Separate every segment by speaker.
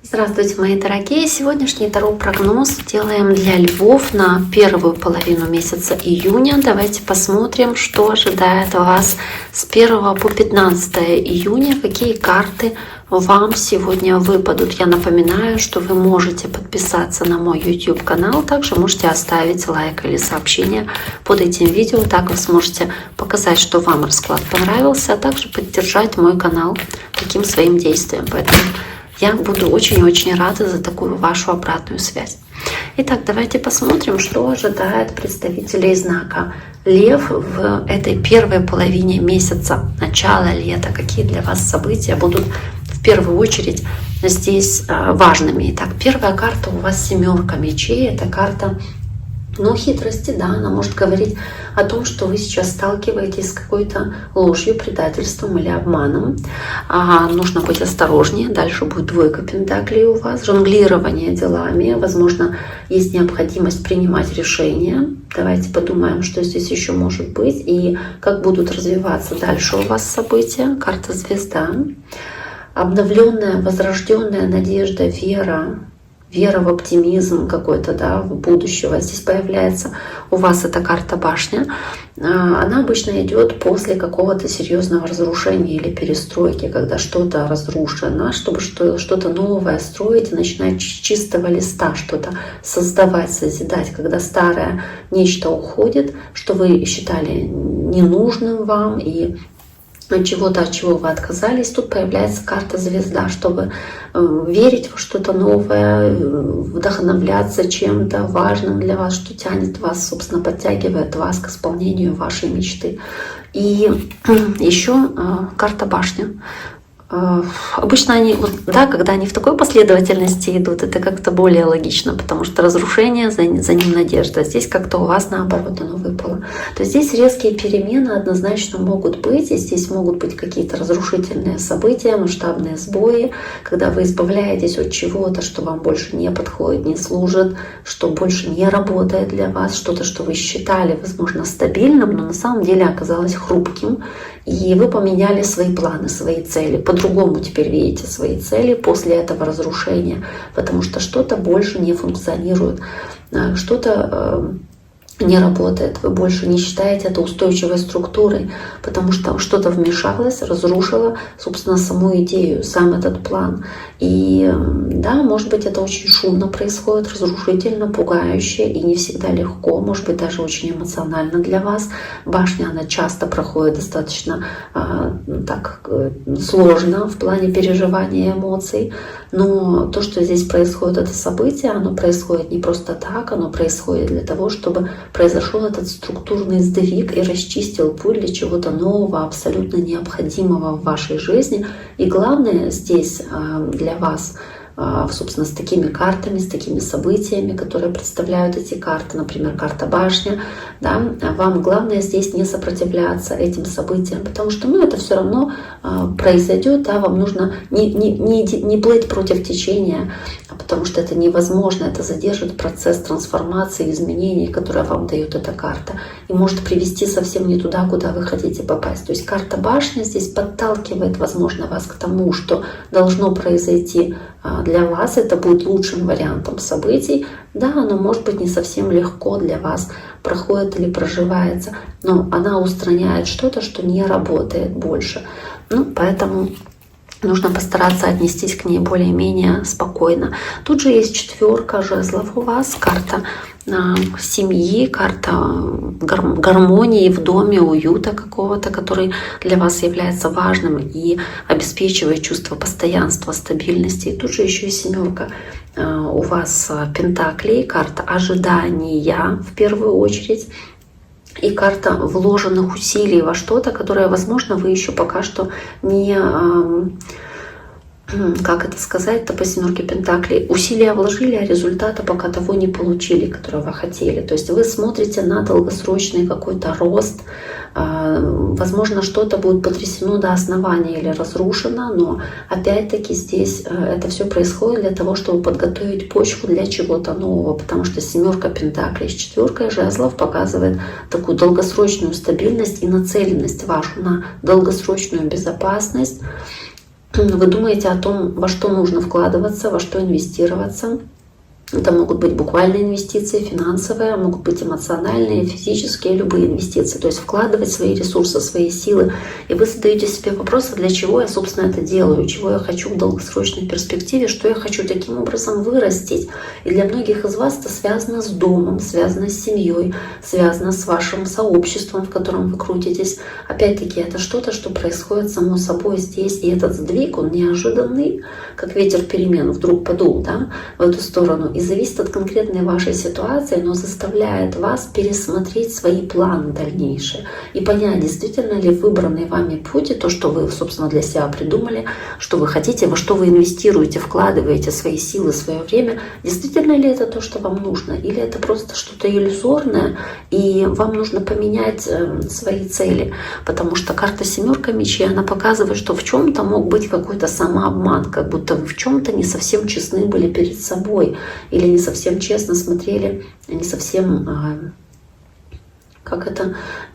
Speaker 1: Здравствуйте, мои дорогие! Сегодняшний таро-прогноз делаем для львов на первую половину месяца июня. Давайте посмотрим, что ожидает вас с 1 по 15 июня, какие карты вам сегодня выпадут. Я напоминаю, что вы можете подписаться на мой YouTube канал, также можете оставить лайк или сообщение под этим видео. Так вы сможете показать, что вам расклад понравился, а также поддержать мой канал таким своим действием. Поэтому я буду очень-очень рада за такую вашу обратную связь. Итак, давайте посмотрим, что ожидает представителей знака Лев в этой первой половине месяца, начала лета. Какие для вас события будут в первую очередь здесь важными. Итак, первая карта у вас семерка мечей. Это карта хитрости, да, она может говорить о том, что вы сейчас сталкиваетесь с какой-то ложью, предательством или обманом. Нужно быть осторожнее. Дальше будет двойка пентаклей у вас, жонглирование делами. Возможно, есть необходимость принимать решения. Давайте подумаем, что здесь еще может быть и как будут развиваться дальше у вас события. Карта звезда. Обновленная, возрожденная надежда, вера в оптимизм какой-то, да, в будущего. Здесь появляется у вас эта карта башня. Она обычно идет после какого-то серьезного разрушения или перестройки, когда что-то разрушено, чтобы что-то новое строить и начинать с чистого листа что-то создавать, созидать, когда старое нечто уходит, что вы считали ненужным вам и чего-то, от чего вы отказались. Тут появляется карта звезда, чтобы верить во что-то новое, вдохновляться чем-то важным для вас, что тянет вас, собственно, подтягивает вас к исполнению вашей мечты. И еще карта башня. Обычно они, когда они в такой последовательности идут, это как-то более логично, потому что разрушение, за ним надежда. Здесь как-то у вас наоборот оно выпало. То есть здесь резкие перемены однозначно могут быть, и здесь могут быть какие-то разрушительные события, масштабные сбои, когда вы избавляетесь от чего-то, что вам больше не подходит, не служит, что больше не работает для вас, что-то, что вы считали, возможно, стабильным, но на самом деле оказалось хрупким. И вы поменяли свои планы, свои цели. По-другому теперь видите свои цели после этого разрушения, потому что что-то больше не функционирует, что-то не работает, вы больше не считаете это устойчивой структурой, потому что что-то вмешалось, разрушило, собственно, саму идею, сам этот план. И да, может быть, это очень шумно происходит, разрушительно, пугающе и не всегда легко, может быть, даже очень эмоционально для вас. Башня, она часто проходит достаточно сложно в плане переживания эмоций, но то, что здесь происходит, это событие, оно происходит не просто так, оно происходит для того, чтобы произошел этот структурный сдвиг и расчистил путь для чего-то нового, абсолютно необходимого в вашей жизни. И главное здесь для вас, собственно, с такими картами, с такими событиями, которые представляют эти карты, например, карта башня, да, вам главное здесь не сопротивляться этим событиям, потому что это все равно произойдет, да, вам нужно не плыть против течения, потому что это невозможно, это задержит процесс трансформации, изменений, которые вам дает эта карта, и может привести совсем не туда, куда вы хотите попасть. То есть карта башня здесь подталкивает, возможно, вас к тому, что должно произойти для вас, это будет лучшим вариантом событий. Да, оно может быть не совсем легко для вас проходит или проживается, но она устраняет что-то, что не работает больше. Поэтому нужно постараться отнестись к ней более-менее спокойно. Тут же есть четверка жезлов у вас, карта семьи, карта гармонии в доме, уюта какого-то, который для вас является важным и обеспечивает чувство постоянства, стабильности. И тут же еще и семерка у вас пентаклей, карта ожидания в первую очередь. И карта вложенных усилий во что-то, которое, возможно, вы еще пока что не... Как это сказать-то по семерке пентаклей? Усилия вложили, а результата пока того не получили, которого вы хотели. То есть вы смотрите на долгосрочный какой-то рост. Возможно, что-то будет потрясено до основания или разрушено, но опять-таки здесь это все происходит для того, чтобы подготовить почву для чего-то нового, потому что семерка пентаклей с четверкой жезлов показывает такую долгосрочную стабильность и нацеленность вашу на долгосрочную безопасность. вы думаете о том, во что нужно вкладываться, во что инвестироваться. Это могут быть буквальные инвестиции, финансовые, могут быть эмоциональные, физические, любые инвестиции. То есть вкладывать свои ресурсы, свои силы. И вы задаете себе вопросы, для чего я, собственно, это делаю, чего я хочу в долгосрочной перспективе, что я хочу таким образом вырастить. И для многих из вас это связано с домом, связано с семьей, связано с вашим сообществом, в котором вы крутитесь. Опять-таки, это что-то, что происходит само собой здесь. И этот сдвиг, он неожиданный, как ветер перемен вдруг подул, да, в эту сторону. И зависит от конкретной вашей ситуации, но заставляет вас пересмотреть свои планы дальнейшие и понять, действительно ли выбранный вами путь и то, что вы, собственно, для себя придумали, что вы хотите, во что вы инвестируете, вкладываете свои силы, свое время, действительно ли это то, что вам нужно, или это просто что-то иллюзорное, и вам нужно поменять свои цели, потому что карта семерка мечей, она показывает, что в чем-то мог быть какой-то самообман, как будто вы в чем-то не совсем честны были перед собой, или не совсем честно смотрели, не совсем,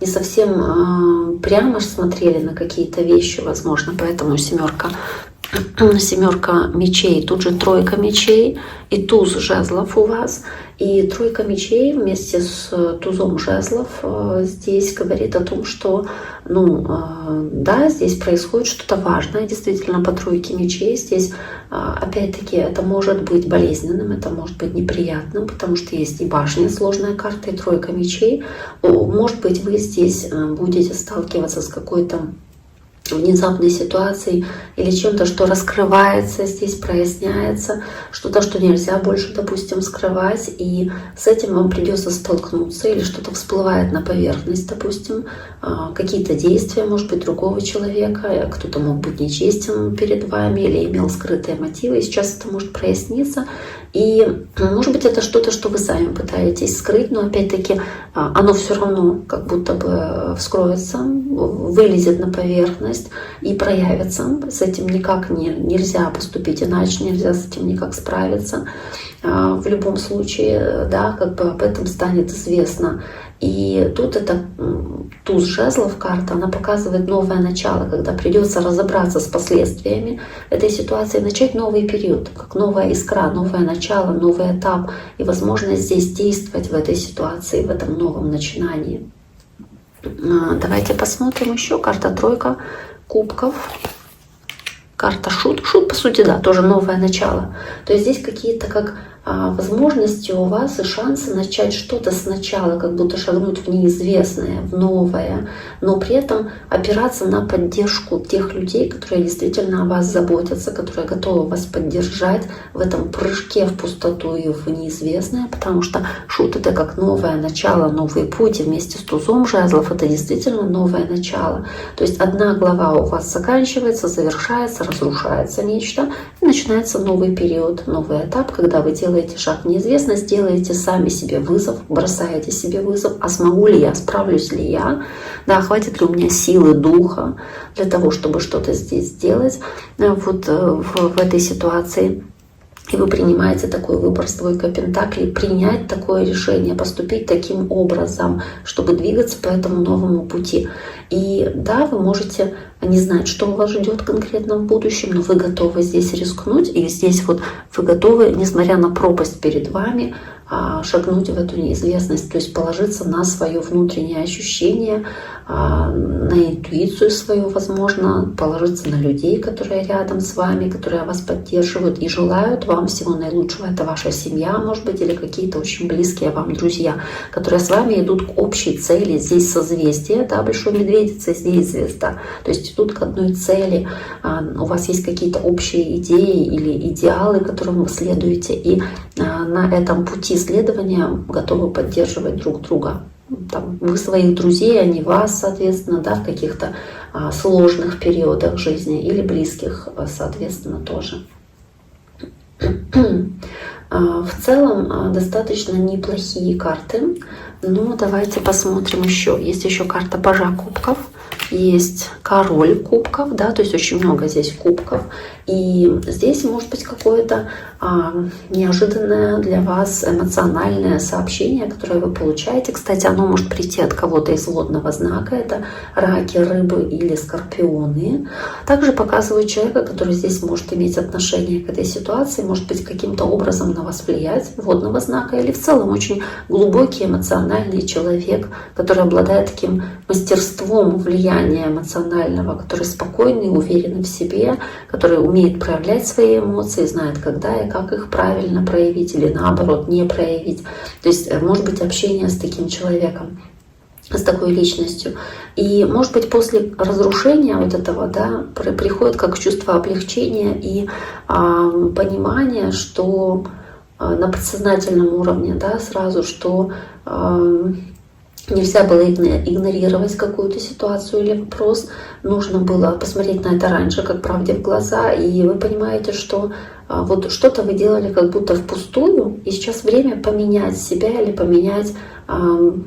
Speaker 1: не совсем прямо смотрели на какие-то вещи, возможно, поэтому семерка мечей, тут же тройка мечей и туз жезлов у вас. И тройка мечей вместе с тузом жезлов здесь говорит о том, что, да, здесь происходит что-то важное, действительно, по тройке мечей. Здесь, опять-таки, это может быть болезненным, это может быть неприятным, потому что есть и башня, сложная карта, и тройка мечей. Может быть, вы здесь будете сталкиваться с какой-то внезапной ситуацией или чем-то, что раскрывается, здесь проясняется, что-то, что нельзя больше, допустим, скрывать, и с этим вам придется столкнуться, или что-то всплывает на поверхность, допустим, какие-то действия, может быть, другого человека, кто-то мог быть нечестен перед вами или имел скрытые мотивы, и сейчас это может проясниться, и, может быть, это что-то, что вы сами пытаетесь скрыть, но, опять-таки, оно все равно как будто бы вскроется, вылезет на поверхность и проявится. С этим никак нельзя поступить иначе, нельзя с этим никак справиться. В любом случае, да, как бы об этом станет известно. И тут это туз жезлов карта, она показывает новое начало, когда придется разобраться с последствиями этой ситуации, начать новый период, как новая искра, новое начало, новый этап и возможность здесь действовать в этой ситуации, в этом новом начинании. Давайте посмотрим еще. Карта тройка кубков. Карта шут. Шут, по сути, да, тоже новое начало. То есть здесь какие-то как возможности у вас и шансы начать что-то сначала, как будто шагнуть в неизвестное, в новое, но при этом опираться на поддержку тех людей, которые действительно о вас заботятся, которые готовы вас поддержать в этом прыжке в пустоту и в неизвестное, потому что шут — это как новое начало, новый путь, и вместе с тузом жезлов это действительно новое начало. То есть одна глава у вас заканчивается, завершается, разрушается нечто, и начинается новый период, новый этап, когда вы делаете шаг в неизвестность, делаете сами себе вызов, бросаете себе вызов, а смогу ли я, справлюсь ли я, да, хватит ли у меня силы духа для того, чтобы что-то здесь сделать вот в этой ситуации. И вы принимаете такой выбор с двойкой пентаклей, принять такое решение, поступить таким образом, чтобы двигаться по этому новому пути. И да, вы можете не знать, что вас ждет конкретно в будущем, но вы готовы здесь рискнуть, и здесь вот вы готовы, несмотря на пропасть перед вами, шагнуть в эту неизвестность, то есть положиться на свое внутреннее ощущение, на интуицию свою, возможно, положиться на людей, которые рядом с вами, которые вас поддерживают и желают вам всего наилучшего. Это ваша семья, может быть, или какие-то очень близкие вам друзья, которые с вами идут к общей цели. Здесь созвездие, да, большой медведицы, здесь звезда. То есть идут к одной цели. У вас есть какие-то общие идеи или идеалы, которым вы следуете, и на этом пути исследования готовы поддерживать друг друга. Там, вы своих друзей, они вас, соответственно, да, в каких-то сложных периодах жизни или близких, соответственно, тоже. В целом достаточно неплохие карты, но давайте посмотрим еще. Есть еще карта пажа кубков. есть король кубков, да, то есть очень много здесь кубков. И здесь может быть какое-то неожиданное для вас эмоциональное сообщение, которое вы получаете. Кстати, оно может прийти от кого-то из водного знака. Это раки, рыбы или скорпионы. Также показывает человека, который здесь может иметь отношение к этой ситуации, может быть каким-то образом на вас влиять, водного знака, или в целом очень глубокий эмоциональный человек, который обладает таким мастерством влияния эмоционального, который спокойный, уверенный в себе, который умеет проявлять свои эмоции, знает, когда и как их правильно проявить или наоборот не проявить. То есть может быть общение с таким человеком, с такой личностью. И может быть после разрушения вот этого, да, приходит как чувство облегчения и понимание, что на подсознательном уровне, да, сразу, что нельзя было игнорировать какую-то ситуацию или вопрос, нужно было посмотреть на это раньше, как правде в глаза, и вы понимаете, что вот что-то вы делали как будто впустую, и сейчас время поменять себя или поменять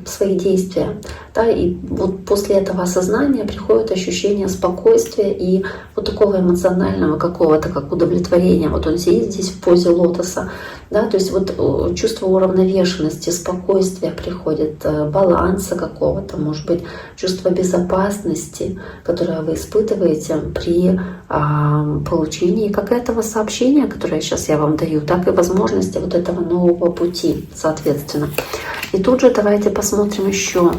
Speaker 1: свои действия. Да, и вот после этого осознания приходит ощущение спокойствия и вот такого эмоционального какого-то как удовлетворения. Вот он сидит здесь в позе лотоса. Да, то есть вот чувство уравновешенности, спокойствия приходит, баланса какого-то, может быть, чувство безопасности, которое вы испытываете при получении как этого сообщения, которое сейчас я вам даю, так и возможности вот этого нового пути, соответственно. И тут же давайте посмотрим еще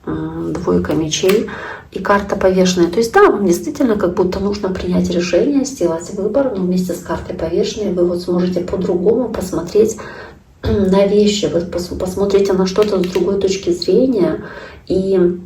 Speaker 1: двойка мечей и карта повешенная. То есть да, вам действительно как будто нужно принять решение, сделать выбор, но вместе с картой повешенной вы вот сможете по-другому посмотреть на вещи, вы посмотрите на что-то с другой точки зрения и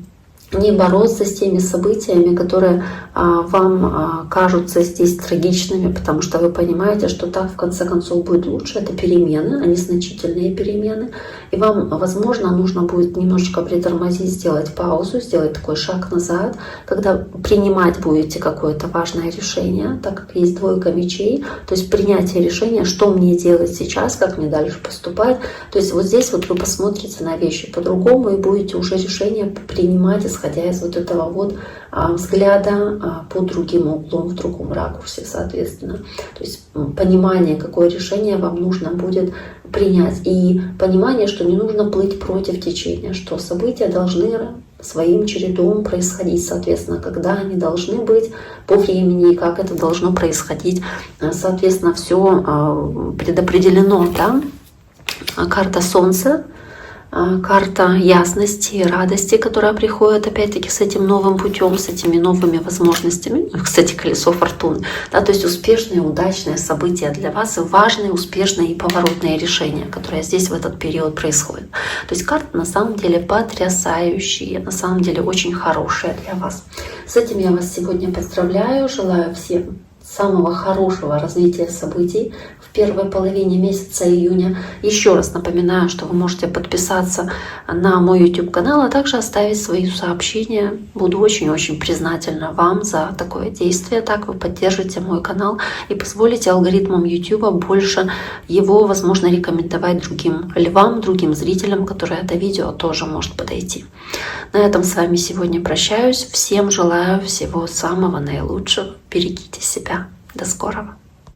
Speaker 1: не бороться с теми событиями, которые вам кажутся здесь трагичными, потому что вы понимаете, что так в конце концов будет лучше. Это перемены, они значительные перемены. И вам, возможно, нужно будет немножечко притормозить, сделать паузу, сделать такой шаг назад, когда принимать будете какое-то важное решение, так как есть двойка мечей, то есть принятие решения, что мне делать сейчас, как мне дальше поступать. То есть вот здесь вот вы посмотрите на вещи по-другому и будете уже решение принимать, исходя из вот этого вот взгляда под другим углом, в другом ракурсе, соответственно. То есть понимание, какое решение вам нужно будет принять. И понимание, что не нужно плыть против течения, что события должны своим чередом происходить, соответственно, когда они должны быть по времени и как это должно происходить. Соответственно, все предопределено, да? Карта Солнца. Карта ясности и радости, которая приходит опять-таки с этим новым путем, с этими новыми возможностями. Кстати, колесо фортуны. Да, то есть успешные, удачные события для вас, и важные, успешные и поворотные решения, которые здесь в этот период происходят. То есть карты на самом деле потрясающие, на самом деле очень хорошие для вас. С этим я вас сегодня поздравляю. Желаю всем самого хорошего развития событий в первой половине месяца июня. Еще раз напоминаю, что вы можете подписаться на мой YouTube канал, а также оставить свои сообщения. Буду очень-очень признательна вам за такое действие. Так вы поддержите мой канал и позволите алгоритмам YouTube больше его, возможно, рекомендовать другим львам, другим зрителям, которые это видео тоже может подойти. На этом с вами сегодня прощаюсь. Всем желаю всего самого наилучшего. Берегите себя. До скорого.